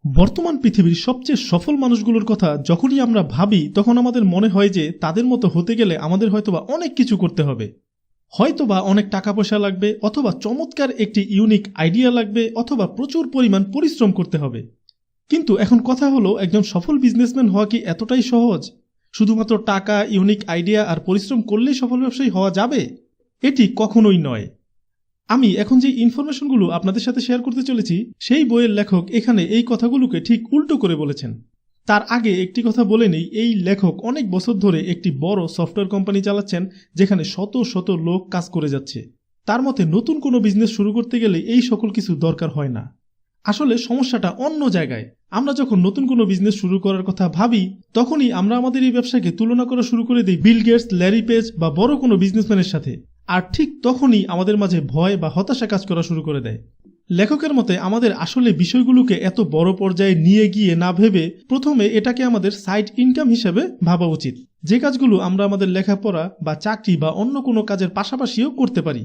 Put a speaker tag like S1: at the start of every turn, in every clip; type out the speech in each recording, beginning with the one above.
S1: বর্তমান পৃথিবীর সবচেয়ে সফল মানুষগুলোর কথা যখনই আমরা ভাবি তখন আমাদের মনে হয় যে তাদের মতো হতে গেলে আমাদের হয়তোবা অনেক কিছু করতে হবে, হয়তোবা অনেক টাকা পয়সা লাগবে, অথবা চমৎকার একটি ইউনিক আইডিয়া লাগবে, অথবা প্রচুর পরিমাণ পরিশ্রম করতে হবে। কিন্তু এখন কথা হলো, একজন সফল বিজনেসম্যান হওয়া কি এতটাই সহজ? শুধুমাত্র টাকা, ইউনিক আইডিয়া আর পরিশ্রম করলেই সফল ব্যবসায়ী হওয়া যাবে? এটি কখনোই নয়। আমি এখন যে ইনফরমেশনগুলো আপনাদের সাথে শেয়ার করতে চলেছি সেই বইয়ের লেখক এখানে এই কথাগুলোকে ঠিক উল্টো করে বলেছেন। তার আগে একটি কথা বলে নেই, এই লেখক অনেক বছর ধরে একটি বড় সফটওয়্যার কোম্পানি চালাচ্ছেন যেখানে শত শত লোক কাজ করে যাচ্ছে। তার মতে নতুন কোনো বিজনেস শুরু করতে গেলে এই সকল কিছু দরকার হয় না। আসলে সমস্যাটা অন্য জায়গায়। আমরা যখন নতুন কোনো বিজনেস শুরু করার কথা ভাবি তখনই আমরা আমাদের এই ব্যবসাকে তুলনা করা শুরু করে দিই বিল গেটস, ল্যারি পেজ বা বড় কোনো বিজনেসম্যানের সাথে। আর ঠিক তখনই আমাদের মাঝে ভয় বা হতাশা কাজ করা শুরু করে দেয়। লেখকের মতে আমাদের আসলে বিষয়গুলোকে এত বড় পর্যায়ে নিয়ে গিয়ে না ভেবে প্রথমে এটাকে আমাদের সাইড ইনকাম হিসেবে ভাবা উচিত, যে কাজগুলো আমরা আমাদের লেখাপড়া বা চাকরি বা অন্য কোনো কাজের পাশাপাশিও করতে পারি।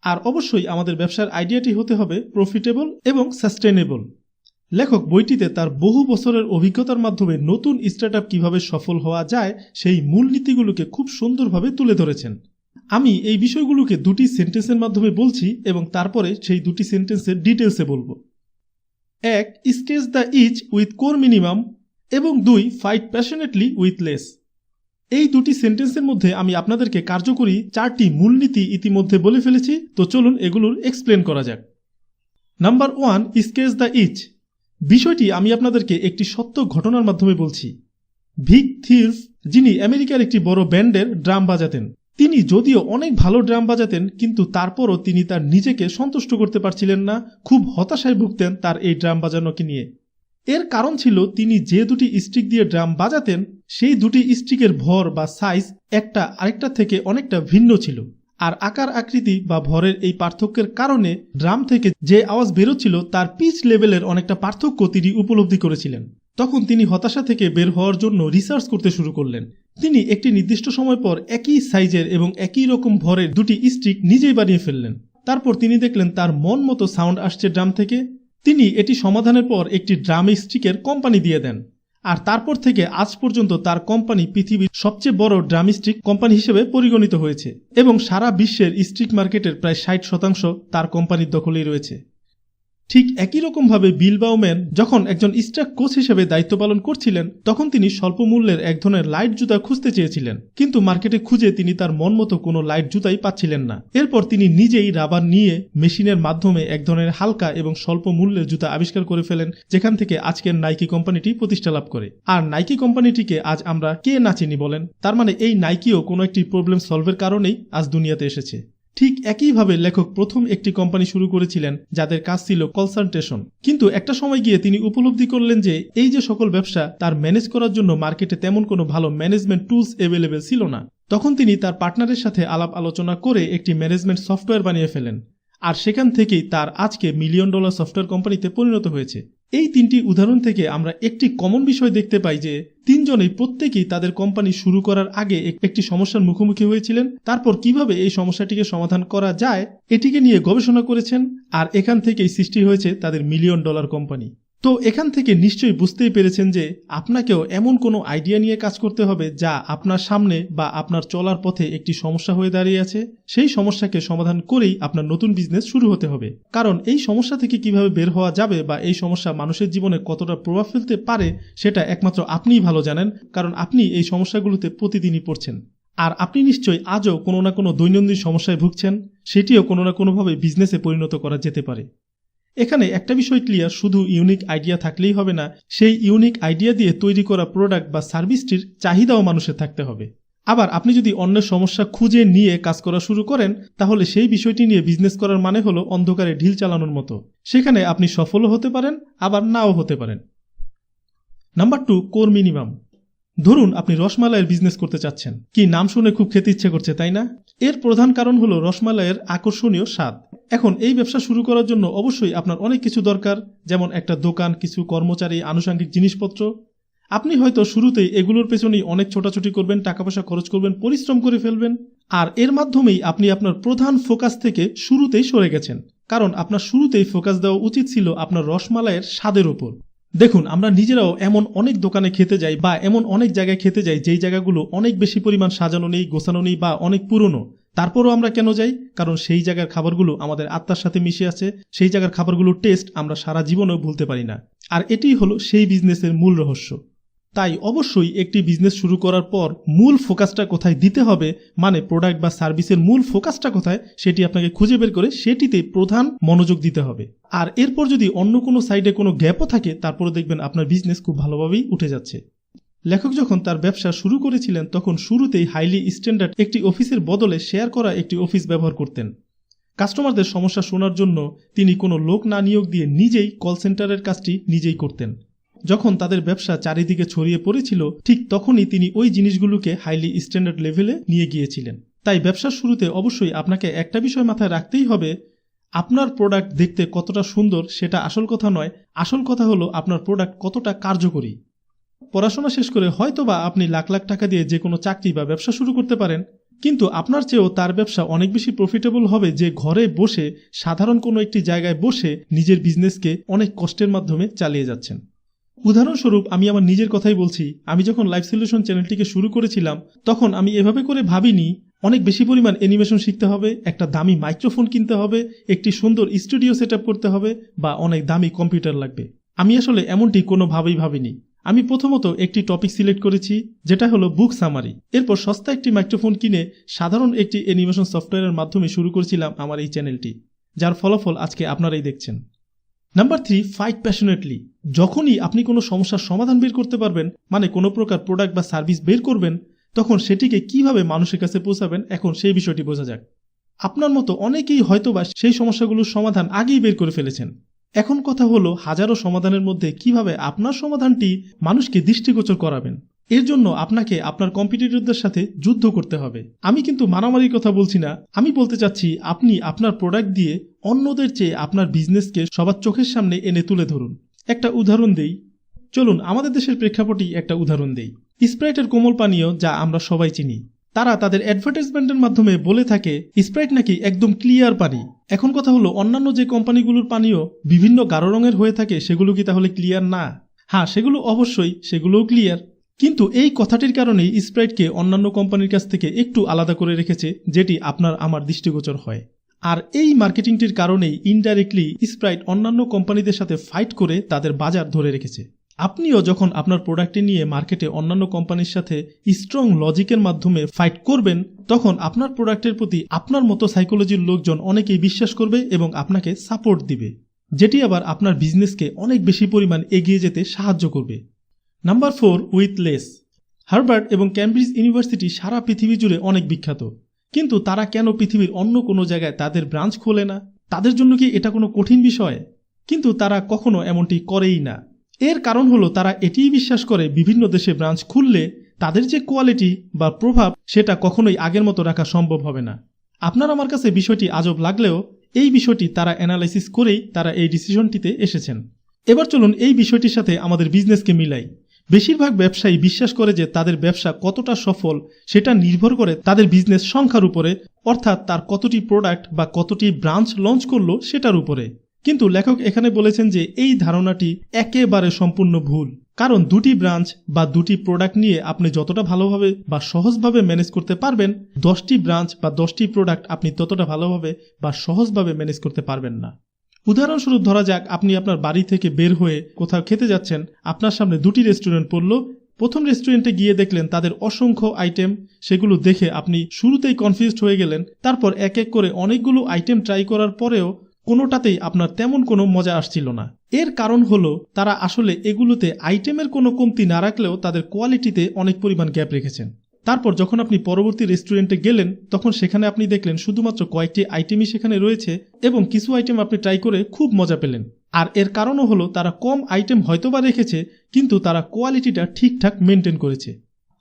S1: আর অবশ্যই আমাদের ব্যবসার আইডিয়াটি হতে হবে প্রফিটেবল এবং সাস্টেনেবল। লেখক বইটিতে তার বহু বছরের অভিজ্ঞতার মাধ্যমে নতুন স্টার্টআপ কিভাবে সফল হওয়া যায় সেই মূলনীতিগুলোকে খুব সুন্দরভাবে তুলে ধরেছেন। আমি এই বিষয়গুলোকে দুটি সেন্টেন্সের মাধ্যমে বলছি এবং তারপরে সেই দুটি সেন্টেন্সের ডিটেলসে বলবো। 1. Sketch the itch with core minimum এবং 2. Fight passionately with less. এই দুটি সেন্টেন্সের মধ্যে আমি আপনাদেরকে কার্যকরী 4টি মূলনীতি ইতিমধ্যে বলে ফেলেছি, তো চলুন এগুলোর এক্সপ্লেন করা যাক। Number 1, sketch the itch. বিষয়টি আমি আপনাদেরকে একটি সত্য ঘটনার মাধ্যমে বলছি। ভিক থিলস, যিনি আমেরিকার একটি বড় ব্যান্ডের ড্রাম বাজাতেন, তিনি যদিও অনেক ভালো ড্রাম বাজাতেন কিন্তু তারপরও তিনি তার নিজেকে সন্তুষ্ট করতে পারছিলেন না, খুব হতাশায় ভুগতেন তার এই ড্রাম বাজানোকে নিয়ে। এর কারণ ছিল তিনি যে দুটি স্টিক দিয়ে ড্রাম বাজাতেন সেই দুটি স্টিকের ভর বা সাইজ একটা আরেকটা থেকে অনেকটা ভিন্ন ছিল। আর আকার আকৃতি বা ভরের এই পার্থক্যের কারণে ড্রাম থেকে যে আওয়াজ বেরোচ্ছিল তার পিচ লেভেলের অনেকটা পার্থক্য তিনি উপলব্ধি করেছিলেন। তখন তিনি হতাশা থেকে বের হওয়ার জন্য রিসার্চ করতে শুরু করলেন। তিনি একটি নির্দিষ্ট সময় পর একই সাইজের এবং একই রকম ভরের দুটি স্টিক নিজেই বানিয়ে ফেললেন। তারপর তিনি দেখলেন তার মন মতো সাউন্ড আসছে ড্রাম থেকে। তিনি এটি সমাধানের পর একটি ড্রাম স্টিকের কোম্পানি দিয়ে দেন। আর তারপর থেকে আজ পর্যন্ত তার কোম্পানি পৃথিবীর সবচেয়ে বড় ড্রাম স্টিক কোম্পানি হিসেবে পরিগণিত হয়েছে এবং সারা বিশ্বের স্টিক মার্কেটের প্রায় 60% তার কোম্পানির দখলেই রয়েছে। ঠিক একই রকমভাবে বিল বাউম্যান যখন একজন স্ট্রাক কোচ হিসেবে দায়িত্ব পালন করছিলেন তখন তিনি স্বল্প মূল্যের এক ধরনের লাইট জুতা খুঁজতে চেয়েছিলেন, কিন্তু মার্কেটে খুঁজে তিনি তার মন মতো কোনো লাইট জুতাই পাচ্ছিলেন না। এরপর তিনি নিজেই রাবার নিয়ে মেশিনের মাধ্যমে এক ধরনের হালকা এবং স্বল্প মূল্যের জুতা আবিষ্কার করে ফেলেন, যেখান থেকে আজকের নাইকি কোম্পানিটি প্রতিষ্ঠা লাভ করে। আর নাইকি কোম্পানিটিকে আজ আমরা কে না চিনি বলেন? তার মানে এই নাইকিও কোনো একটি প্রবলেম সলভের কারণেই আজ দুনিয়াতে এসেছে। ঠিক একইভাবে লেখক প্রথম একটি কোম্পানি শুরু করেছিলেন যাদের কাজ ছিল কনসালটেশন, কিন্তু একটা সময় গিয়ে তিনি উপলব্ধি করলেন যে এই যে সকল ব্যবসা তার ম্যানেজ করার জন্য মার্কেটে তেমন কোনো ভালো ম্যানেজমেন্ট টুলস অ্যাভেলেবেল ছিল না। তখন তিনি তার পার্টনারের সাথে আলাপ আলোচনা করে একটি ম্যানেজমেন্ট সফটওয়্যার বানিয়ে ফেলেন, আর সেখান থেকেই তার আজকে $1 মিলিয়ন সফটওয়্যার কোম্পানিতে পরিণত হয়েছে। এই তিনটি উদাহরণ থেকে আমরা একটি কমন বিষয় দেখতে পাই যে তিনজনেই প্রত্যেকেই তাদের কোম্পানি শুরু করার আগে একটি সমস্যার মুখোমুখি হয়েছিলেন, তারপর কিভাবে এই সমস্যাটিকে সমাধান করা যায় এটিকে নিয়ে গবেষণা করেছেন, আর এখান থেকেই সৃষ্টি হয়েছে তাদের $1 মিলিয়ন কোম্পানি। তো এখান থেকে নিশ্চয়ই বুঝতেই পেরেছেন যে আপনাকেও এমন কোনো আইডিয়া নিয়ে কাজ করতে হবে যা আপনার সামনে বা আপনার চলার পথে একটি সমস্যা হয়ে দাঁড়িয়ে আছে। সেই সমস্যাকে সমাধান করেই আপনার নতুন বিজনেস শুরু হতে হবে, কারণ এই সমস্যা থেকে কিভাবে বের হওয়া যাবে বা এই সমস্যা মানুষের জীবনে কতটা প্রভাব ফেলতে পারে সেটা একমাত্র আপনিই ভালো জানেন, কারণ আপনি এই সমস্যাগুলোতে প্রতিদিনই পড়ছেন। আর আপনি নিশ্চয়ই আজও কোনো না কোনো দৈনন্দিন সমস্যায় ভুগছেন, সেটিও কোনো না কোনোভাবে বিজনেসে পরিণত করা যেতে পারে। এখানে একটা বিষয় ক্লিয়ার, শুধু ইউনিক আইডিয়া থাকলেই হবে না, সেই ইউনিক আইডিয়া দিয়ে তৈরি করা প্রোডাক্ট বা সার্ভিসটির চাহিদাও মানুষের থাকতে হবে। আবার আপনি যদি অন্যের সমস্যা খুঁজে নিয়ে কাজ করা শুরু করেন তাহলে সেই বিষয়টি নিয়ে বিজনেস করার মানে হলো অন্ধকারে ঢিল চালানোর মতো। সেখানে আপনি সফলও হতে পারেন আবার নাও হতে পারেন। Number 2, core minimum. ধরুন আপনি রসমালাইয়ের বিজনেস করতে চাচ্ছেন। কি নাম শুনে খুব খেতে ইচ্ছে করছে, তাই না? এর প্রধান কারণ হলো রসমালাইয়ের আকর্ষণীয় স্বাদ। এখন এই ব্যবসা শুরু করার জন্য অবশ্যই আপনার অনেক কিছু দরকার, যেমন একটা দোকান, কিছু কর্মচারী, আনুষঙ্গিক জিনিসপত্র। আপনি হয়তো শুরুতেই এগুলোর পেছনেই অনেক ছোটাছুটি করবেন, টাকা পয়সা খরচ করবেন, পরিশ্রম করে ফেলবেন, আর এর মাধ্যমেই আপনি আপনার প্রধান ফোকাস থেকে শুরুতেই সরে গেছেন, কারণ আপনার শুরুতেই ফোকাস দেওয়া উচিত ছিল আপনার রসমালাইয়ের স্বাদের উপর। দেখুন, আমরা নিজেরাও এমন অনেক দোকানে খেতে যাই বা এমন অনেক জায়গায় খেতে যাই যেই জায়গাগুলো অনেক বেশি পরিমাণ সাজানো নেই, গোছানো নেই বা অনেক পুরনো। তারপরও আমরা কেন যাই? কারণ সেই জায়গার খাবারগুলো আমাদের আত্মার সাথে মিশে আছে, সেই জায়গার খাবারগুলোর টেস্ট আমরা সারা জীবনেও ভুলতে পারি না। আর এটিই হলো সেই বিজনেসের মূল রহস্য। তাই অবশ্যই একটি বিজনেস শুরু করার পর মূল ফোকাসটা কোথায় দিতে হবে, মানে প্রোডাক্ট বা সার্ভিসের মূল ফোকাসটা কোথায়, সেটি আপনাকে খুঁজে বের করে সেটিতে প্রধান মনোযোগ দিতে হবে। আর এরপর যদি অন্য কোনো সাইডে কোনো গ্যাপও থাকে, তারপরে দেখবেন আপনার বিজনেস খুব ভালোভাবেই উঠে যাচ্ছে। লেখক যখন তার ব্যবসা শুরু করেছিলেন তখন শুরুতেই হাইলি স্ট্যান্ডার্ড একটি অফিসের বদলে শেয়ার করা একটি অফিস ব্যবহার করতেন। কাস্টমারদের সমস্যা শোনার জন্য তিনি কোনো লোক না নিয়োগ দিয়ে নিজেই কল সেন্টারের কাজটি নিজেই করতেন। যখন তাদের ব্যবসা চারিদিকে ছড়িয়ে পড়েছিল, ঠিক তখনই তিনি ওই জিনিসগুলোকে হাইলি স্ট্যান্ডার্ড লেভেলে নিয়ে গিয়েছিলেন। তাই ব্যবসার শুরুতে অবশ্যই আপনাকে একটা বিষয় মাথায় রাখতেই হবে, আপনার প্রোডাক্ট দেখতে কতটা সুন্দর সেটা আসল কথা নয়, আসল কথা হলো আপনার প্রোডাক্ট কতটা কার্যকরী। পড়াশোনা শেষ করে হয়তোবা আপনি লাখ লাখ টাকা দিয়ে যে কোনো চাকরি বা ব্যবসা শুরু করতে পারেন, কিন্তু আপনার চেয়েও তার ব্যবসা অনেক বেশি প্রফিটেবল হবে যে ঘরে বসে সাধারণ কোনো একটি জায়গায় বসে নিজের বিজনেসকে অনেক কষ্টের মাধ্যমে চালিয়ে যাচ্ছেন। উদাহরণস্বরূপ আমি আমার নিজের কথাই বলছি। আমি যখন লাইফ সলিউশন চ্যানেলটিকে শুরু করেছিলাম তখন আমি এভাবে করে ভাবিনি অনেক বেশি পরিমাণ অ্যানিমেশন শিখতে হবে, একটা দামি মাইক্রোফোন কিনতে হবে, একটি সুন্দর স্টুডিও সেট আপ করতে হবে বা অনেক দামি কম্পিউটার লাগবে। আমি আসলে এমনটি কোনোভাবেই ভাবিনি। আমি প্রথমত একটি টপিক সিলেক্ট করেছি, যেটা হলো বুক সামারি। এরপর সস্তা একটি মাইক্রোফোন কিনে সাধারণ একটি অ্যানিমেশন সফটওয়্যারের মাধ্যমে শুরু করেছিলাম আমার এই চ্যানেলটি, যার ফলাফল আজকে আপনারাই দেখছেন। Number 3, fight passionately. যখনই আপনি কোনো সমস্যার সমাধান বের করতে পারবেন, মানে কোনো প্রকার প্রোডাক্ট বা সার্ভিস বের করবেন, তখন সেটিকে কিভাবে মানুষের কাছে পৌঁছাবেন, এখন সেই বিষয়টি বোঝা যাক। আপনার মতো অনেকেই হয়তোবা সেই সমস্যাগুলোর সমাধান আগেই বের করে ফেলেছেন। এখন কথা হলো হাজারো সমাধানের মধ্যে কিভাবে আপনার সমাধানটি মানুষকে দৃষ্টিগোচর করাবেন। এর জন্য আপনাকে আপনার কম্পিটিটরদের সাথে যুদ্ধ করতে হবে। আমি কিন্তু মারামারির কথা বলছি না, আমি বলতে চাচ্ছি আপনি আপনার প্রোডাক্ট দিয়ে অন্যদের চেয়ে আপনার বিজনেসকে সবার চোখের সামনে এনে তুলে ধরুন। একটা উদাহরণ দেই, চলুন আমাদের দেশের প্রেক্ষাপটেই একটা উদাহরণ দেই। স্প্রাইটের কোমল পানীয়, যা আমরা সবাই চিনি, তারা তাদের অ্যাডভার্টাইজমেন্টের মাধ্যমে বলে থাকে স্প্রাইট নাকি একদম ক্লিয়ার পানি। এখন কথা হলো অন্যান্য যে কোম্পানিগুলোর পানীয় বিভিন্ন গাঢ় রঙের হয়ে থাকে, সেগুলো কি তাহলে ক্লিয়ার না? হ্যাঁ, সেগুলো অবশ্যই, সেগুলোও ক্লিয়ার। কিন্তু এই কথাটির কারণেই স্প্রাইটকে অন্যান্য কোম্পানির কাছ থেকে একটু আলাদা করে রেখেছে, যেটি আপনার আমার দৃষ্টিগোচর হয়। আর এই মার্কেটিংটির কারণেই ইনডাইরেক্টলি স্প্রাইট অন্যান্য কোম্পানিদের সাথে ফাইট করে তাদের বাজার ধরে রেখেছে। আপনিও যখন আপনার প্রোডাক্টটি নিয়ে মার্কেটে অন্যান্য কোম্পানির সাথে স্ট্রং লজিকের মাধ্যমে ফাইট করবেন, তখন আপনার প্রোডাক্টের প্রতি আপনার মতো সাইকোলজির লোকজন অনেকেই বিশ্বাস করবে এবং আপনাকে সাপোর্ট দিবে, যেটি আবার আপনার বিজনেসকে অনেক বেশি পরিমাণ এগিয়ে যেতে সাহায্য করবে। Number 4, with less. হার্ভার্ড এবং ক্যামব্রিজ ইউনিভার্সিটি সারা পৃথিবী জুড়ে অনেক বিখ্যাত, কিন্তু তারা কেন পৃথিবীর অন্য কোনো জায়গায় তাদের ব্রাঞ্চ খোলে না? তাদের জন্য কি এটা কোনো কঠিন বিষয়? কিন্তু তারা কখনো এমনটি করেই না। এর কারণ হলো তারা এটিই বিশ্বাস করে বিভিন্ন দেশে ব্রাঞ্চ খুললে তাদের যে কোয়ালিটি বা প্রভাব, সেটা কখনোই আগের মতো রাখা সম্ভব হবে না। আপনার আমার কাছে বিষয়টি আজব লাগলেও এই বিষয়টি তারা অ্যানালাইসিস করেই তারা এই ডিসিশনটিতে এসেছেন। এবার চলুন এই বিষয়টির সাথে আমাদের বিজনেসকে মিলাই। বেশিরভাগ ব্যবসায়ী বিশ্বাস করে যে তাদের ব্যবসা কতটা সফল সেটা নির্ভর করে তাদের বিজনেস সংখ্যার উপরে, অর্থাৎ তার কতটি প্রোডাক্ট বা কতটি ব্রাঞ্চ লঞ্চ করলো সেটার উপরে। কিন্তু লেখক এখানে বলেছেন যে এই ধারণাটি একেবারে সম্পূর্ণ ভুল, কারণ দুটি ব্রাঞ্চ বা দুটি প্রোডাক্ট নিয়ে আপনি যতটা ভালোভাবে বা সহজভাবে ম্যানেজ করতে পারবেন, 10টি ব্রাঞ্চ বা 10টি প্রোডাক্ট আপনি ততটা ভালোভাবে বা সহজভাবে ম্যানেজ করতে পারবেন না। উদাহরণস্বরূপ ধরা যাক আপনি আপনার বাড়ি থেকে বের হয়ে কোথাও খেতে যাচ্ছেন, আপনার সামনে দুটি রেস্টুরেন্ট পড়ল। প্রথম রেস্টুরেন্টে গিয়ে দেখলেন তাদের অসংখ্য আইটেম, সেগুলো দেখে আপনি শুরুতেই কনফিউজড হয়ে গেলেন। তারপর এক এক করে অনেকগুলো আইটেম ট্রাই করার পরেও কোনোটাতেই আপনার তেমন কোনো মজা আসছিল না। এর কারণ হলো তারা আসলে এগুলোতে আইটেমের কোনো কমতি না রাখলেও তাদের কোয়ালিটিতে অনেক পরিমাণ গ্যাপ রেখেছেন। তারপর যখন আপনি পরবর্তী রেস্টুরেন্টে গেলেন তখন সেখানে আপনি দেখলেন শুধুমাত্র কয়েকটি আইটেমই সেখানে রয়েছে এবং কিছু আইটেম আপনি ট্রাই করে খুব মজা পেলেন। আর এর কারণও হলো তারা কম আইটেম হয়তোবা রেখেছে, কিন্তু তারা কোয়ালিটিটা ঠিকঠাক মেনটেন করেছে।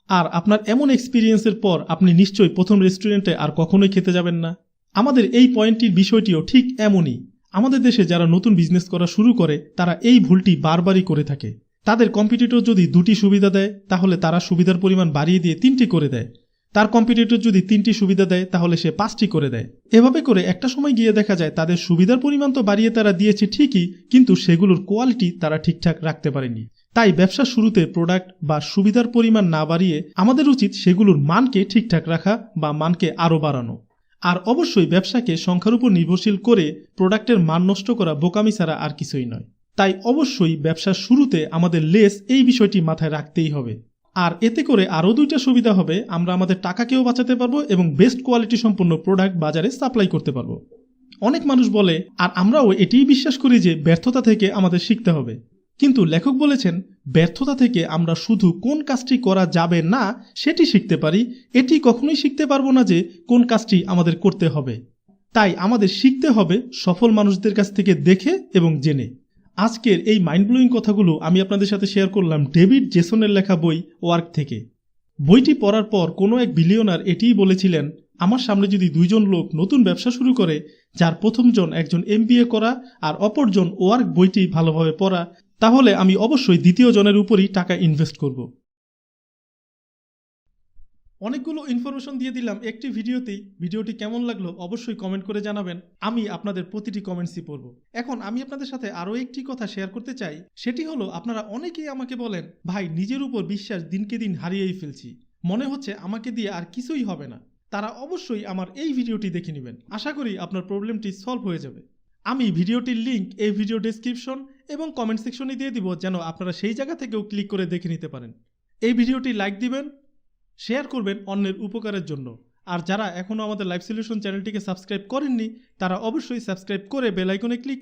S1: আর আপনার এমন এক্সপিরিয়েন্সের পর আপনি নিশ্চয়ই প্রথম রেস্টুরেন্টে আর কখনোই খেতে যাবেন না। আমাদের এই পয়েন্টটির বিষয়টিও ঠিক এমনই। আমাদের দেশে যারা নতুন বিজনেস করা শুরু করে তারা এই ভুলটি বারবারই করে থাকে। তাদের কম্পিটিটর যদি 2টি সুবিধা দেয় তাহলে তারা সুবিধার পরিমাণ বাড়িয়ে দিয়ে 3টি করে দেয়। তার কম্পিটিটর যদি 3টি সুবিধা দেয় তাহলে সে 5টি করে দেয়। এভাবে করে একটা সময় গিয়ে দেখা যায় তাদের সুবিধার পরিমাণ তো বাড়িয়ে তারা দিয়েছে ঠিকই, কিন্তু সেগুলোর কোয়ালিটি তারা ঠিকঠাক রাখতে পারেনি। তাই ব্যবসার শুরুতে প্রোডাক্ট বা সুবিধার পরিমাণ না বাড়িয়ে আমাদের উচিত সেগুলোর মানকে ঠিকঠাক রাখা বা মানকে আরও বাড়ানো। আর অবশ্যই ব্যবসাকে সংখ্যার উপর নির্ভরশীল করে প্রোডাক্টের মান নষ্ট করা বোকামি ছাড়া আর কিছুই নয়। তাই অবশ্যই ব্যবসার শুরুতে আমাদের এই বিষয়টি মাথায় রাখতেই হবে। আর এতে করে আরও 2টা সুবিধা হবে, আমরা আমাদের টাকাকেও বাঁচাতে পারবো এবং বেস্ট কোয়ালিটি সম্পন্ন প্রোডাক্ট বাজারে সাপ্লাই করতে পারবো। অনেক মানুষ বলে, আর আমরাও এটিই বিশ্বাস করি যে ব্যর্থতা থেকে আমাদের শিখতে হবে। কিন্তু লেখক বলেছেন ব্যর্থতা থেকে আমরা শুধু কোন কাজটি করা যাবে না সেটি শিখতে পারি, এটি কখনোই শিখতে পারবো না যে কোন কাজটি আমাদের করতে হবে। তাই আমাদের শিখতে হবে সফল মানুষদের কাছ থেকে দেখে এবং জেনে। আজকের এই মাইন্ড ব্লোয়িং কথাগুলো আমি আপনাদের সাথে শেয়ার করলাম ডেভিড জেসনের লেখা বই ওয়ার্ক থেকে। বইটি পড়ার পর কোনো এক বিলিয়নার এটিই বলেছিলেন, আমার সামনে যদি 2 জন লোক নতুন ব্যবসা শুরু করে, যার প্রথমজন একজন MBA করা আর অপরজন ওয়ার্ক বইটি ভালোভাবে পড়া, তাহলে আমি অবশ্যই দ্বিতীয় জনের উপরই টাকা ইনভেস্ট করব। অনেকগুলো ইনফরমেশন দিয়ে দিলাম একটি ভিডিওতেই। ভিডিওটি কেমন লাগলো অবশ্যই কমেন্ট করে জানাবেন, আমি আপনাদের প্রতিটি কমেন্টসই পড়ব। এখন আমি আপনাদের সাথে আরও একটি কথা শেয়ার করতে চাই, সেটি হলো আপনারা অনেকেই আমাকে বলেন, ভাই নিজের উপর বিশ্বাস দিনকে দিন হারিয়েই ফেলছি, মনে হচ্ছে আমাকে দিয়ে আর কিছুই হবে না। তারা অবশ্যই আমার এই ভিডিওটি দেখে নেবেন, আশা করি আপনার প্রবলেমটি সলভ হয়ে যাবে। আমি ভিডিওটির লিঙ্ক এই ভিডিও ডেসক্রিপশন এবং কমেন্ট সেকশনে দিয়ে দিব, যেন আপনারা সেই জায়গা থেকেও ক্লিক করে দেখে নিতে পারেন। এই ভিডিওটি লাইক দিবেন, শেয়ার করবেন অন্যের উপকারের জন্য। আর যারা এখনও আমাদের লাইফ সলিউশন চ্যানেলটিকে সাবস্ক্রাইব করেননি, তারা অবশ্যই সাবস্ক্রাইব করে বেল আইকনে ক্লিক